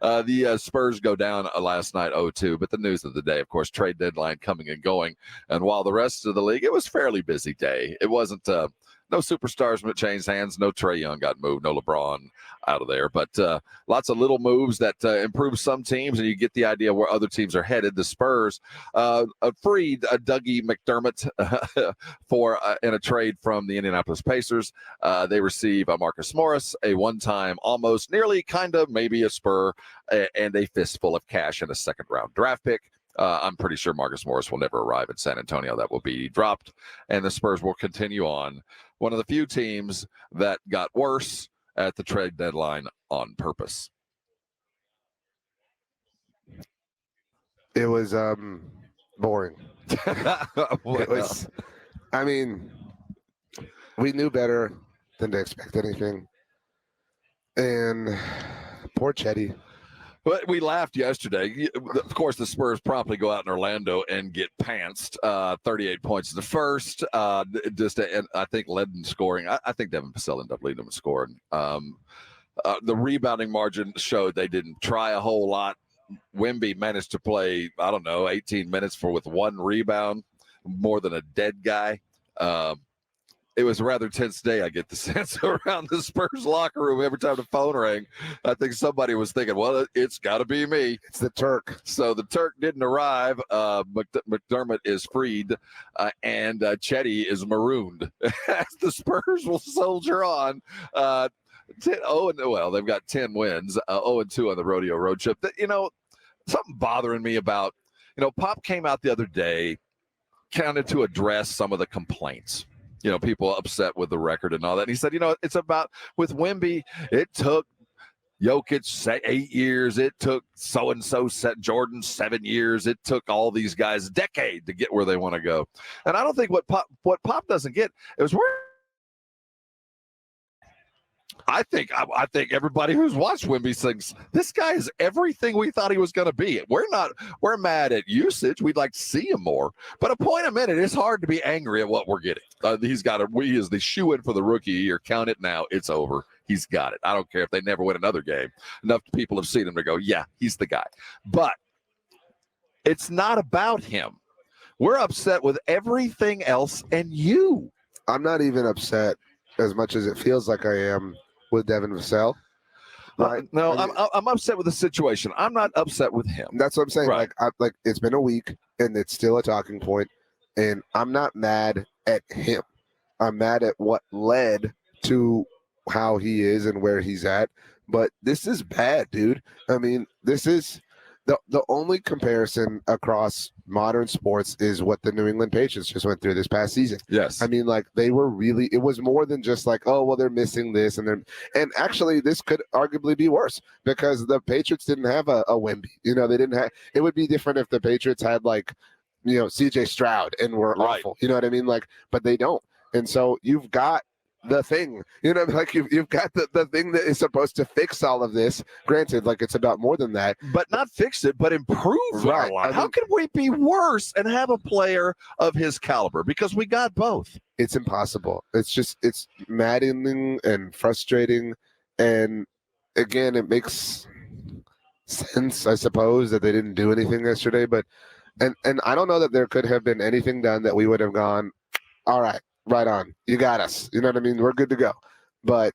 The Spurs go down last night 0-2, but the news of the day, of course, trade deadline coming and going. And while the rest of the league, it was a fairly busy day. It wasn't no superstars changed hands. No Trae Young got moved. No LeBron out of there. But lots of little moves that improve some teams, and you get the idea where other teams are headed. The Spurs freed Doug McDermott for in a trade from the Indianapolis Pacers. They receive Marcus Morris, a one-time, almost, nearly, kind of, maybe a Spur, and a fistful of cash and a second-round draft pick. I'm pretty sure Marcus Morris will never arrive in San Antonio. That will be dropped, and the Spurs will continue on. One of the few teams that got worse at the trade deadline on purpose. It was boring. It was, I mean, we knew better than to expect anything. And poor Chetty. But we laughed yesterday. Of course, the Spurs promptly go out in Orlando and get pantsed. 38 points in the first. And I think led in scoring. I think Devin Vassell ended up leading them in scoring. The rebounding margin showed they didn't try a whole lot. Wemby managed to play, 18 minutes with one rebound, more than a dead guy. It was a rather tense day, I get the sense, around the Spurs locker room. Every time the phone rang, I think somebody was thinking, well, it's got to be me. It's the Turk. So the Turk didn't arrive. McDermott is freed, and Chetty is marooned. The Spurs will soldier on. 10-0, they've got 10 wins, 0-2 on the Rodeo Road Trip. Something bothering me about, Pop came out the other day, counted to address some of the complaints. People upset with the record and all that. And he said, it's about with Wemby, it took Jokic 8 years. It took so-and-so Jordan 7 years. It took all these guys a decade to get where they want to go. And I don't think what Pop doesn't get is I think everybody who's watched Wemby thinks this guy is everything we thought he was going to be. We're mad at usage. We'd like to see him more. But a point a minute, it's hard to be angry at what we're getting. He is the shoe-in for the rookie year. Count it now. It's over. He's got it. I don't care if they never win another game. Enough people have seen him to go, yeah, he's the guy. But it's not about him. We're upset with everything else and you. I'm not even upset as much as it feels like I am with Devin Vassell. Right? No, I'm upset with the situation. I'm not upset with him. That's what I'm saying. Right. Like it's been a week and it's still a talking point, and I'm not mad at him. I'm mad at what led to how he is and where he's at. But this is bad, dude. I mean, this is the only comparison across modern sports is what the New England Patriots just went through this past season. Yes. I mean, they were really, it was more than just they're missing this. And actually this could arguably be worse because the Patriots didn't have a Wemby. They didn't have, it would be different if the Patriots had CJ Stroud and were awful. You know what I mean? But they don't. And so you've got the thing, you've got the thing that is supposed to fix all of this. Granted, it's about more than that, but not fix it, but improve. Right. How can we be worse and have a player of his caliber? Because we got both. It's impossible. It's maddening and frustrating. And again, it makes sense, I suppose, that they didn't do anything yesterday, but, and I don't know that there could have been anything done that we would have gone, all right, right on. You got us. You know what I mean? We're good to go. But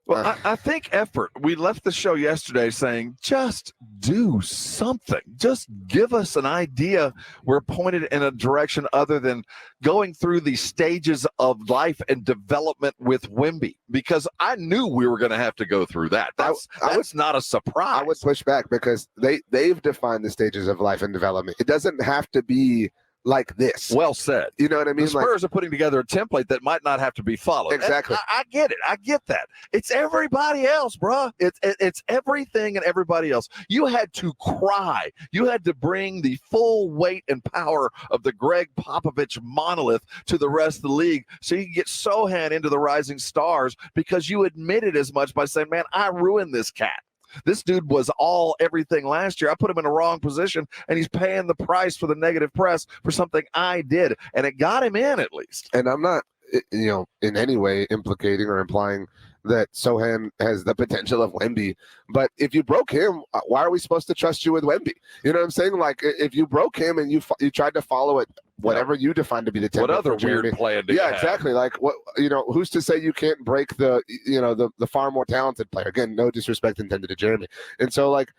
I think effort. We left the show yesterday saying, just do something. Just give us an idea. We're pointed in a direction other than going through the stages of life and development with Wemby, because I knew we were going to have to go through that. That's not a surprise. I would push back because they've defined the stages of life and development. It doesn't have to be like this. Well said. You know what I mean? The Spurs are putting together a template that might not have to be followed. Exactly. I get it. I get that. It's everybody else, bro. It's everything and everybody else. You had to cry. You had to bring the full weight and power of the Greg Popovich monolith to the rest of the league so you can get Sohan into the rising stars, because you admitted as much by saying, man, I ruined this cat. This dude was everything last year. I put him in the wrong position, and he's paying the price for the negative press for something I did, and it got him in at least. And I'm not, in any way implicating or implying that Sohan has the potential of Wemby. But if you broke him, why are we supposed to trust you with Wemby? You know what I'm saying? Like, if you broke him and you tried to follow it, whatever you define to be the template. What other weird plan do you have? Exactly. Like, what, who's to say you can't break the far more talented player? Again, no disrespect intended to Jeremy. And so, like,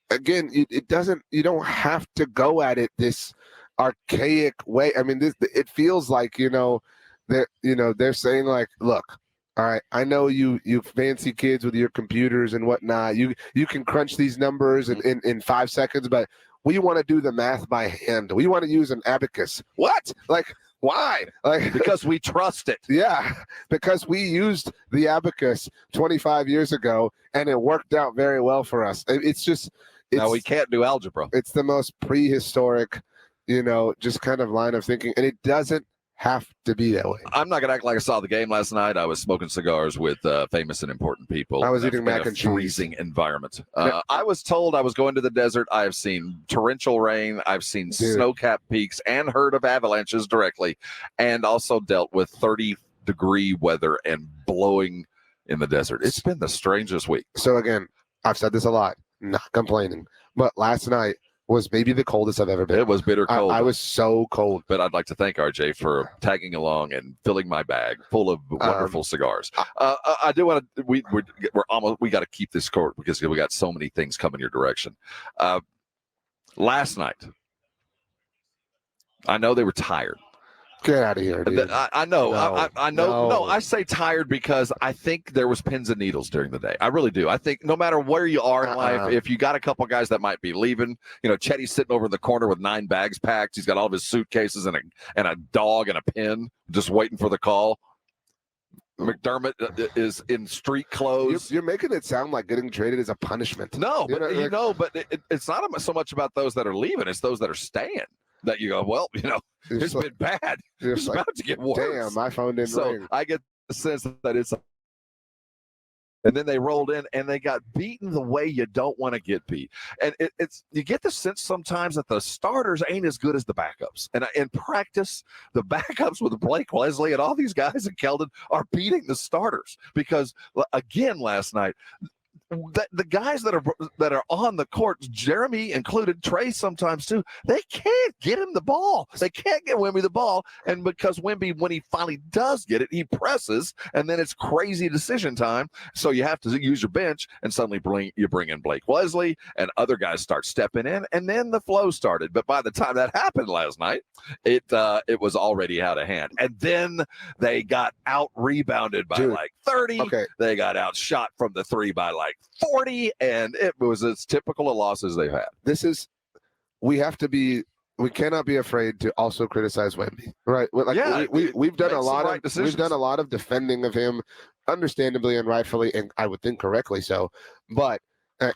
again, you don't have to go at it this archaic way. I mean, it feels like, they're saying, like, look, all right, I know you fancy kids with your computers and whatnot. You can crunch these numbers in 5 seconds, but we want to do the math by hand. We want to use an abacus. What? Like, why? Like, because we trust it. Yeah, because we used the abacus 25 years ago, and it worked out very well for us. Now we can't do algebra. It's the most prehistoric, just kind of line of thinking, and it doesn't have to be that way. I'm not going to act like I saw the game last night. I was smoking cigars with famous and important people. I was eating mac and cheese. Freezing environment. I was told I was going to the desert. I have seen torrential rain. I've seen snow-capped peaks and heard of avalanches directly, and also dealt with 30-degree weather and blowing in the desert. It's been the strangest week. So again, I've said this a lot, not complaining, but last night was maybe the coldest I've ever been. It was bitter cold. I was so cold. But I'd like to thank RJ for tagging along and filling my bag full of wonderful cigars. I do want to. We got to keep this short because we got so many things coming your direction. Last night, I know they were tired. Get out of here, dude. I know. I know. No, I say tired because I think there was pins and needles during the day. I really do. I think no matter where you are in life, if you got a couple guys that might be leaving, Chetty's sitting over in the corner with 9 bags packed. He's got all of his suitcases and a dog and a pin just waiting for the call. McDermott is in street clothes. You're making it sound like getting traded is a punishment. No, but it's not so much about those that are leaving. It's those that are staying. That you go, well, it's been bad. It's about to get worse. Damn, my phone didn't ring. I get the sense that it's. And then they rolled in and they got beaten the way you don't want to get beat. And you get the sense sometimes that the starters ain't as good as the backups. And in practice, the backups with Blake Wesley and all these guys in Keldon are beating the starters because, again, last night, the guys that are on the court, Jeremy included, Trey sometimes too, they can't get him the ball. They can't get Wemby the ball. And because Wemby, when he finally does get it, he presses, and then it's crazy decision time. So you have to use your bench, and suddenly you bring in Blake Wesley, and other guys start stepping in, and then the flow started. But by the time that happened last night, it was already out of hand. And then they got out-rebounded by like 30. Okay. They got outshot from the 3 by like 40, and it was as typical of losses they've had. We cannot be afraid to also criticize Wemby, right? Like, we've done a lot of decisions. We've done a lot of defending of him, understandably and rightfully, and I would think correctly so. But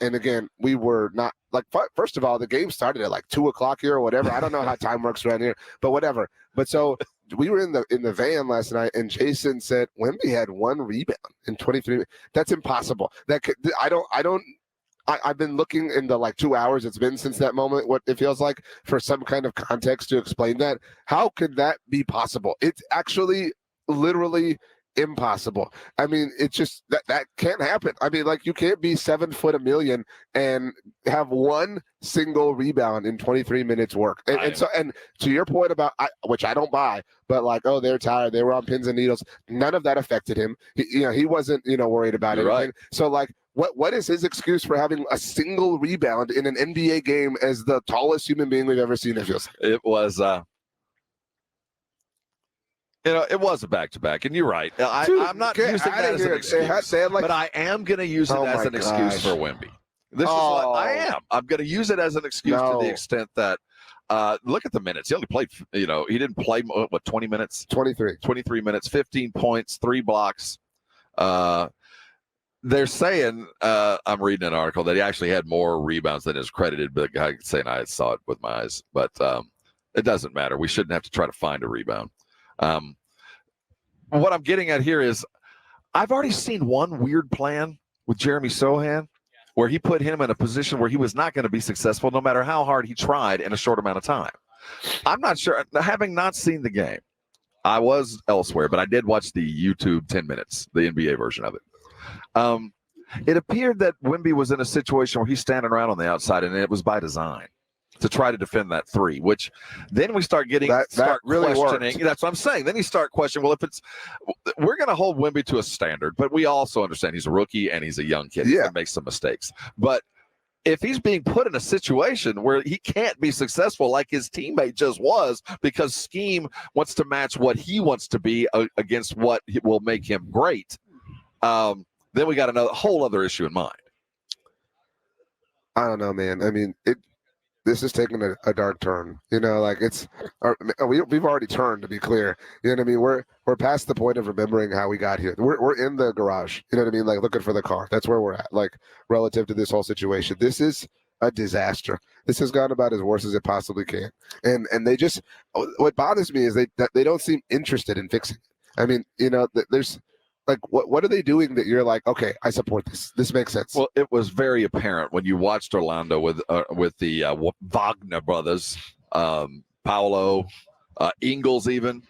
and again, we were not like, first of all, the game started at like 2:00 here or whatever. I don't know how time works around here, but whatever. But so we were in the van last night, and Jason said Wemby had 1 rebound in 23 minutes. That's impossible. I've been looking in the 2 hours it's been since that moment, what it feels like, for some kind of context to explain that. How could that be possible? It's actually literally impossible. I mean, it's just that can't happen. I mean, you can't be 7 foot a million and have 1 single rebound in 23 minutes work. And to your point about, which I don't buy, but they're tired, they were on pins and needles. None of that affected him. He wasn't worried about it. Right. So what is his excuse for having a single rebound in an NBA game as the tallest human being we've ever seen? It feels like. It was. It was a back-to-back, and you're right. I'm not using that as an excuse, but I am going to use it as an excuse for Wemby. This is what I am. I'm going to use it as an excuse to the extent that, look at the minutes. He only played, he didn't play, 20 minutes? 23 minutes, 15 points, 3 blocks. They're saying, I'm reading an article, that he actually had more rebounds than is credited, but the guy saying I saw it with my eyes. But it doesn't matter. We shouldn't have to try to find a rebound. What I'm getting at here is I've already seen one weird plan with Jeremy Sohan where he put him in a position where he was not going to be successful no matter how hard he tried in a short amount of time. I'm not sure. Having not seen the game, I was elsewhere, but I did watch the YouTube 10 minutes, the NBA version of it. It appeared that Wemby was in a situation where he's standing around on the outside, and it was by design to try to defend that three, which then we start really questioning. worked. That's what I'm saying. Then you start questioning, well, we're going to hold Wemby to a standard, but we also understand he's a rookie and he's a young kid. He's going to make some mistakes. But if he's being put in a situation where he can't be successful like his teammate just was because scheme wants to match what he wants to be against what will make him great, then we got another whole other issue in mind. I don't know, man. I mean, this is taking a dark turn. We've already turned, to be clear. You know what I mean? We're past the point of remembering how we got here. We're in the garage. You know what I mean? Like looking for the car. That's where we're at. Like relative to this whole situation, this is a disaster. This has gone about as worse as it possibly can. And they just, what bothers me is they don't seem interested in fixing it. I mean, there's. Like, what are they doing that you're like, okay, I support this. This makes sense. Well, it was very apparent when you watched Orlando with the Wagner brothers, Paolo, Ingles even,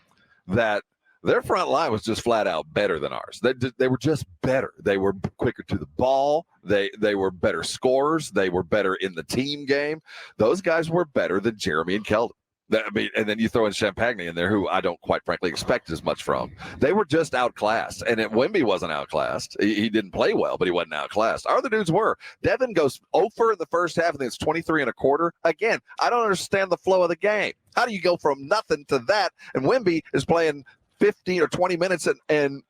that their front line was just flat out better than ours. They were just better. They were quicker to the ball. They were better scorers. They were better in the team game. Those guys were better than Jeremy and Keldon. I mean, and then you throw in Champagne in there, who I don't quite frankly expect as much from. They were just outclassed, and Wemby wasn't outclassed. He didn't play well, but he wasn't outclassed. Our other dudes were. Devin goes 0 for in the first half, and then it's 23.25. Again, I don't understand the flow of the game. How do you go from nothing to that? And Wemby is playing 15 or 20 minutes and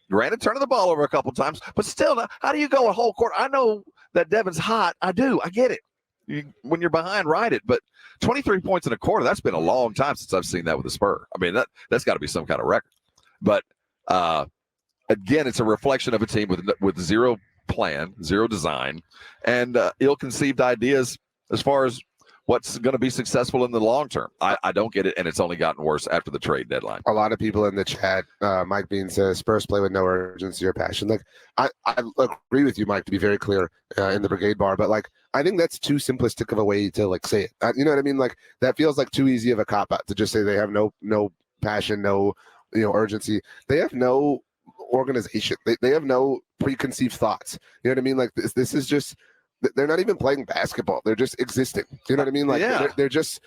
granted, turning the ball over a couple times, but still, how do you go a whole quarter? I know that Devin's hot. I do. I get it. When you're behind, ride it. But 23 points in a quarter, that's been a long time since I've seen that with the Spurs. I mean, that's got to be some kind of record. But, again, it's a reflection of a team with zero plan, zero design, and ill-conceived ideas as far as what's going to be successful in the long term. I don't get it, and it's only gotten worse after the trade deadline. A lot of people in the chat, Mike Bean says, Spurs play with no urgency or passion. Like, I agree with you, Mike, to be very clear in the Brigade Bar, but, like, I think that's too simplistic of a way to, like, say it. You know what I mean? Like, that feels like too easy of a cop-out to just say they have no passion, no, urgency. They have no organization. They have no preconceived thoughts. You know what I mean? Like, this is just... They're not even playing basketball. They're just existing. You know what I mean? Like they're just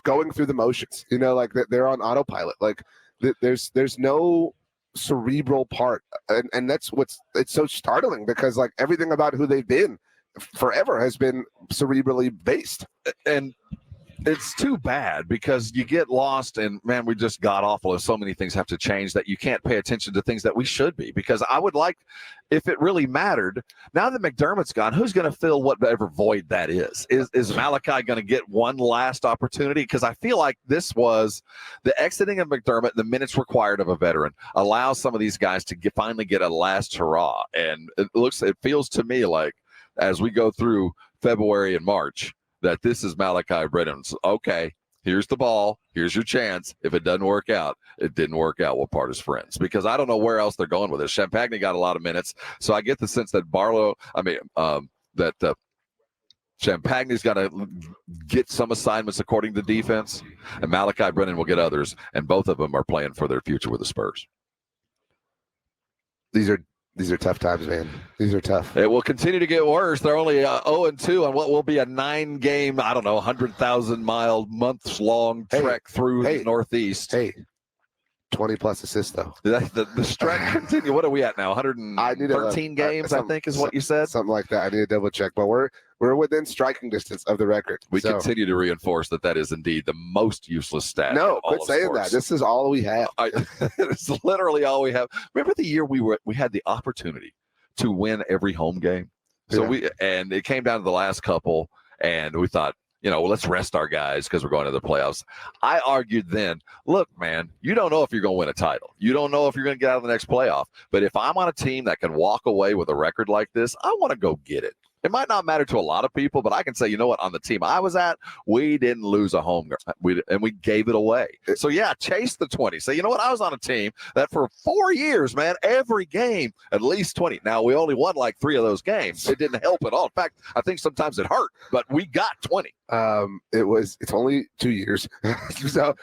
going through the motions. Like they're on autopilot. Like there's no cerebral part, and that's it's so startling because like everything about who they've been forever has been cerebrally based. And it's too bad because you get lost and, man, we just got awful. There's so many things have to change that you can't pay attention to things that we should be, because I would like, if it really mattered, now that McDermott's gone, who's going to fill whatever void that is? Is Malachi going to get one last opportunity? Because I feel like this was the exiting of McDermott, the minutes required of a veteran, allows some of these guys to finally get a last hurrah. And it feels to me like as we go through February and March, that this is Malachi Brennan's, okay, here's the ball, here's your chance. If it doesn't work out, it didn't work out. We'll part as friends. Because I don't know where else they're going with this. Champagne got a lot of minutes, so I get the sense that Champagne's got to get some assignments according to defense, and Malachi Brennan will get others, and both of them are playing for their future with the Spurs. These are tough times, man. These are tough. It will continue to get worse. They're only 0-2 on what will be a 9-game, 100,000-mile, months-long trek through the Northeast. Hey, 20-plus assists, though. The stretch continue. What are we at now? 113 games, I think, is what you said? Something like that. I need to double-check. But we're within striking distance of the record. We continue to reinforce that is indeed the most useless stat. No, quit saying that. This is all we have. It's literally all we have. Remember the year we had the opportunity to win every home game? So and it came down to the last couple, and we thought, let's rest our guys because we're going to the playoffs. I argued then, look, man, you don't know if you're going to win a title. You don't know if you're going to get out of the next playoff. But if I'm on a team that can walk away with a record like this, I want to go get it. It might not matter to a lot of people, but I can say, you know what? On the team I was at, we didn't lose a home game. We gave it away. So, yeah, chase the 20. Say, you know what? I was on a team that for 4 years, man, every game, at least 20. Now, we only won like 3 of those games. It didn't help at all. In fact, I think sometimes it hurt, but we got 20. It's only 2 years. So,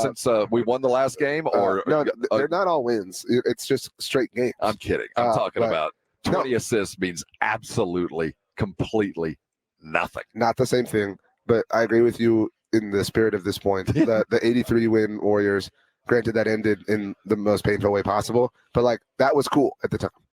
since we won the last game, or no, they're not all wins. It's just straight games. I'm kidding. I'm talking about 20 assists means absolutely, completely nothing. Not the same thing, but I agree with you in the spirit of this point. The 83 win Warriors, granted that ended in the most painful way possible, but like that was cool at the time.